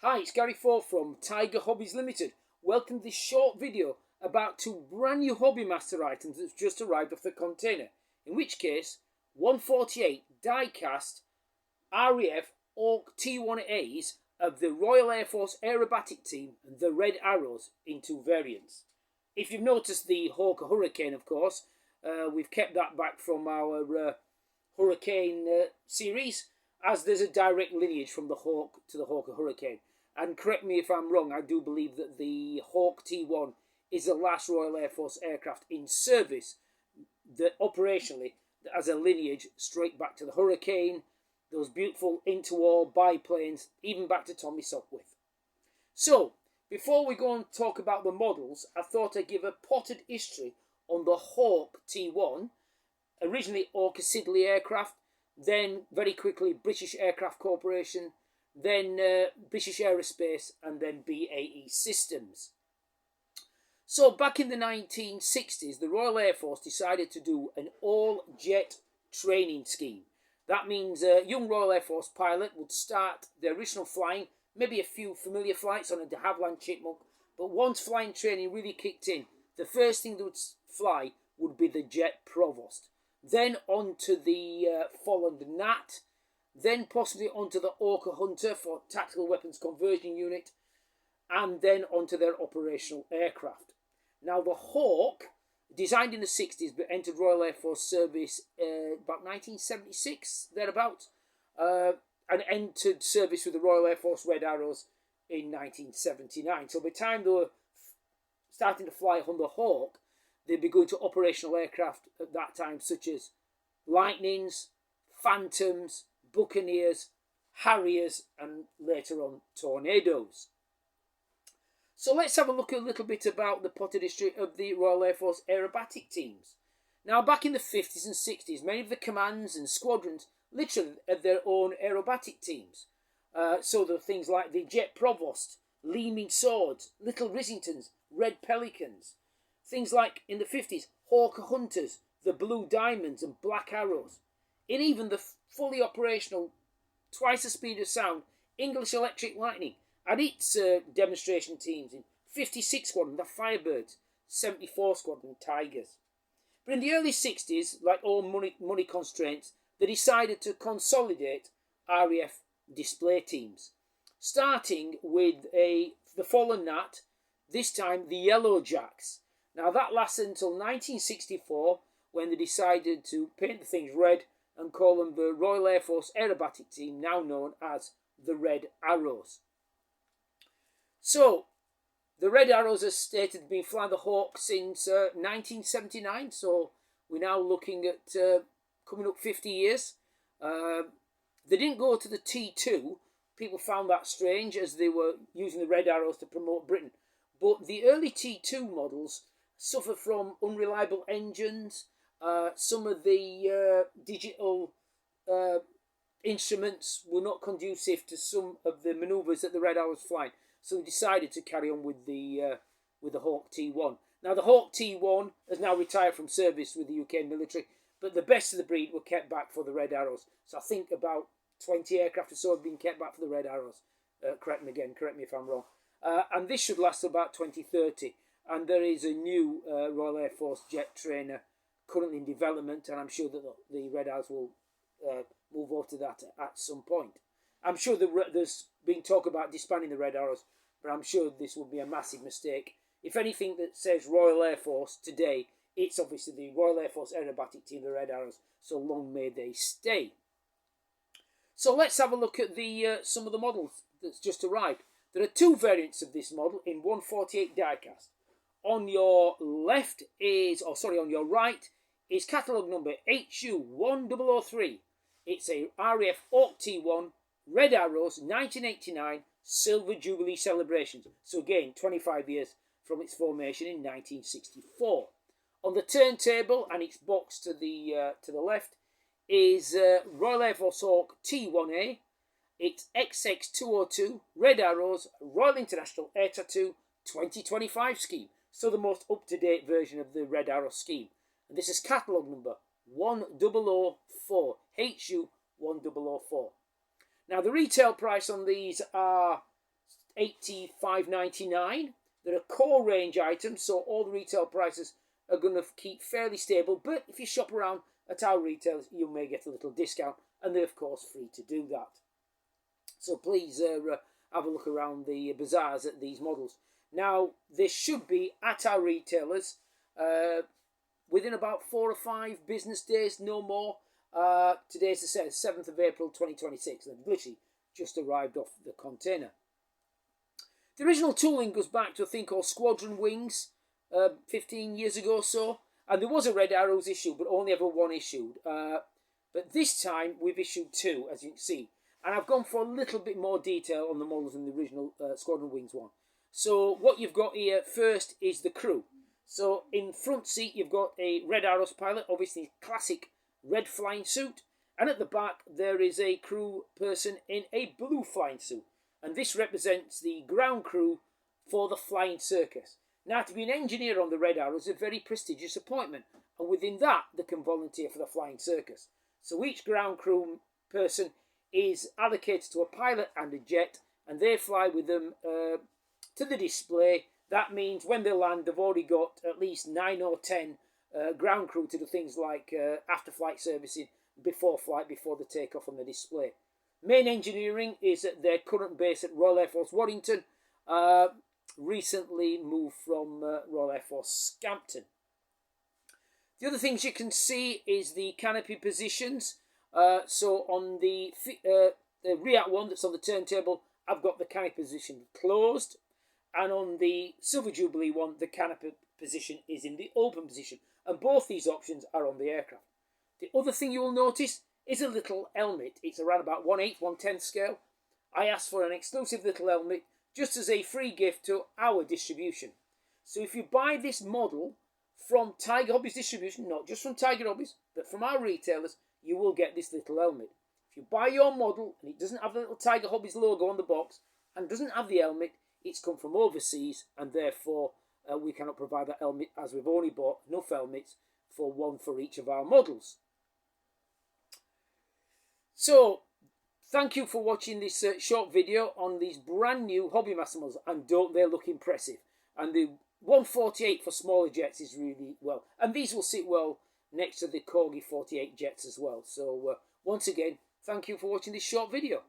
Hi, it's Gary Ford from Tiger Hobbies Limited. Welcome to this short video about two brand new Hobby Master items that's just arrived off the container. In which case, 148 die-cast RAF Hawk T-1As of the Royal Air Force Aerobatic team and the Red Arrows in two variants. If you've noticed the Hawk Hurricane, of course, we've kept that back from our Hurricane series, as there's a direct lineage from the Hawk to the Hawk Hurricane. And correct me if I'm wrong, I do believe that the Hawk T1 is the last Royal Air Force aircraft in service that operationally has a lineage straight back to the Hurricane, those beautiful interwar biplanes, even back to Tommy Sopwith. So, before we go and talk about the models, I thought I'd give a potted history on the Hawk T1, originally Orca Siddeley aircraft, then very quickly British Aircraft Corporation, then British Aerospace, and then BAE Systems. So back in the 1960s, the Royal Air Force decided to do an all-jet training scheme. That means a young Royal Air Force pilot would start their original flying, maybe a few familiar flights on a de Havilland Chipmunk, but once flying training really kicked in, the first thing they would fly would be the Jet Provost. Then onto the Folland Gnat, then possibly onto the Orca Hunter for Tactical Weapons Conversion Unit, and then onto their operational aircraft. Now the Hawk, designed in the 60s but entered Royal Air Force service about 1976, thereabouts, and entered service with the Royal Air Force Red Arrows in 1979. So by the time they were starting to fly on the Hawk, they'd be going to operational aircraft at that time, such as Lightnings, Phantoms, Buccaneers, Harriers, and later on Tornadoes. So let's have a look a little bit about the potted history of the Royal Air Force aerobatic teams. Now, back in the 50s and 60s, many of the commands and squadrons literally had their own aerobatic teams. So there were things like the Jet Provost, Leaming Swords, Little Rissingtons, Red Pelicans. Things like, in the 50s, Hawk Hunters, the Blue Diamonds and Black Arrows. In even the fully operational, twice the speed of sound, English Electric Lightning had its demonstration teams in 56 Squadron, the Firebirds, 74 Squadron, Tigers. But in the early 60s, like all money constraints, they decided to consolidate RAF display teams, starting with the Fallen Gnat, this time the Yellow Jacks. Now that lasted until 1964, when they decided to paint the things red and call them the Royal Air Force Aerobatic Team, now known as the Red Arrows. So, the Red Arrows, as stated, have been flying the Hawk since 1979, so we're now looking at coming up 50 years. They didn't go to the T2. People found that strange, as they were using the Red Arrows to promote Britain. But the early T2 models suffer from unreliable engines. Some of the digital instruments were not conducive to some of the manoeuvres that the Red Arrows fly. So we decided to carry on with the Hawk T1. Now the Hawk T1 has now retired from service with the UK military, but the best of the breed were kept back for the Red Arrows. So I think about 20 aircraft or so have been kept back for the Red Arrows. Correct me if I'm wrong. And this should last about 2030. And there is a new Royal Air Force jet trainer currently in development, and I'm sure that the Red Arrows will move over to that at some point. I'm sure there's been talk about disbanding the Red Arrows, but I'm sure this would be a massive mistake. If anything that says Royal Air Force today, it's obviously the Royal Air Force Aerobatic Team, the Red Arrows, so long may they stay. So let's have a look at the some of the models that's just arrived. There are two variants of this model in 148 diecast. On your left is, on your right is catalogue number HU1003. It's a RAF Hawk T1 Red Arrows 1989 Silver Jubilee celebrations. So again, 25 years from its formation in 1964. On the turntable, and its box to the left, is Royal Air Force Hawk T-1A. It's XX202 Red Arrows Royal International Air Tattoo 2025 scheme. So the most up-to-date version of the Red Arrow scheme. And this is catalogue number 1004, HU1004. Now the retail price on these are $85.99. They're a core range item, so all the retail prices are going to keep fairly stable. But if you shop around at our retailers, you may get a little discount, and they're of course free to do that. So please have a look around the bazaars at these models. Now, they should be at our retailers within about 4 or 5 business days, no more. Today's the 7th of April 2026. They've literally just arrived off the container. The original tooling goes back to a thing called Squadron Wings, 15 years ago or so. And there was a Red Arrows issue, but only ever one issued. But this time we've issued 2, as you can see. And I've gone for a little bit more detail on the models than the original Squadron Wings one. So what you've got here first is the crew. So in front seat you've got a Red Arrows pilot, obviously classic red flying suit. And at the back there is a crew person in a blue flying suit. And this represents the ground crew for the flying circus. Now, to be an engineer on the Red Arrows is a very prestigious appointment. And within that, they can volunteer for the flying circus. So each ground crew person is allocated to a pilot and a jet, and they fly with them to the display. That means when they land, they've already got at least 9 or 10 ground crew to do things like after-flight servicing before flight, before they take off on the display. Main engineering is at their current base at Royal Air Force Warrington, recently moved from Royal Air Force Scampton. The other things you can see is the canopy positions. So on the React one that's on the turntable, I've got the canopy position closed. And on the Silver Jubilee one, the canopy position is in the open position. And both these options are on the aircraft. The other thing you will notice is a little helmet. It's around about 1/8, 1/10 scale. I asked for an exclusive little helmet just as a free gift to our distribution. So if you buy this model from Tiger Hobbies Distribution, not just from Tiger Hobbies, but from our retailers, you will get this little helmet. If you buy your model and it doesn't have the little Tiger Hobbies logo on the box and doesn't have the helmet, it's come from overseas, and therefore we cannot provide that helmet, as we've only bought enough helmets for one for each of our models. So thank you for watching this short video on these brand new Hobby Master models, and don't they look impressive? And the 148 for smaller jets is really well, and these will sit well next to the Corgi 48 jets as well. So once again, thank you for watching this short video.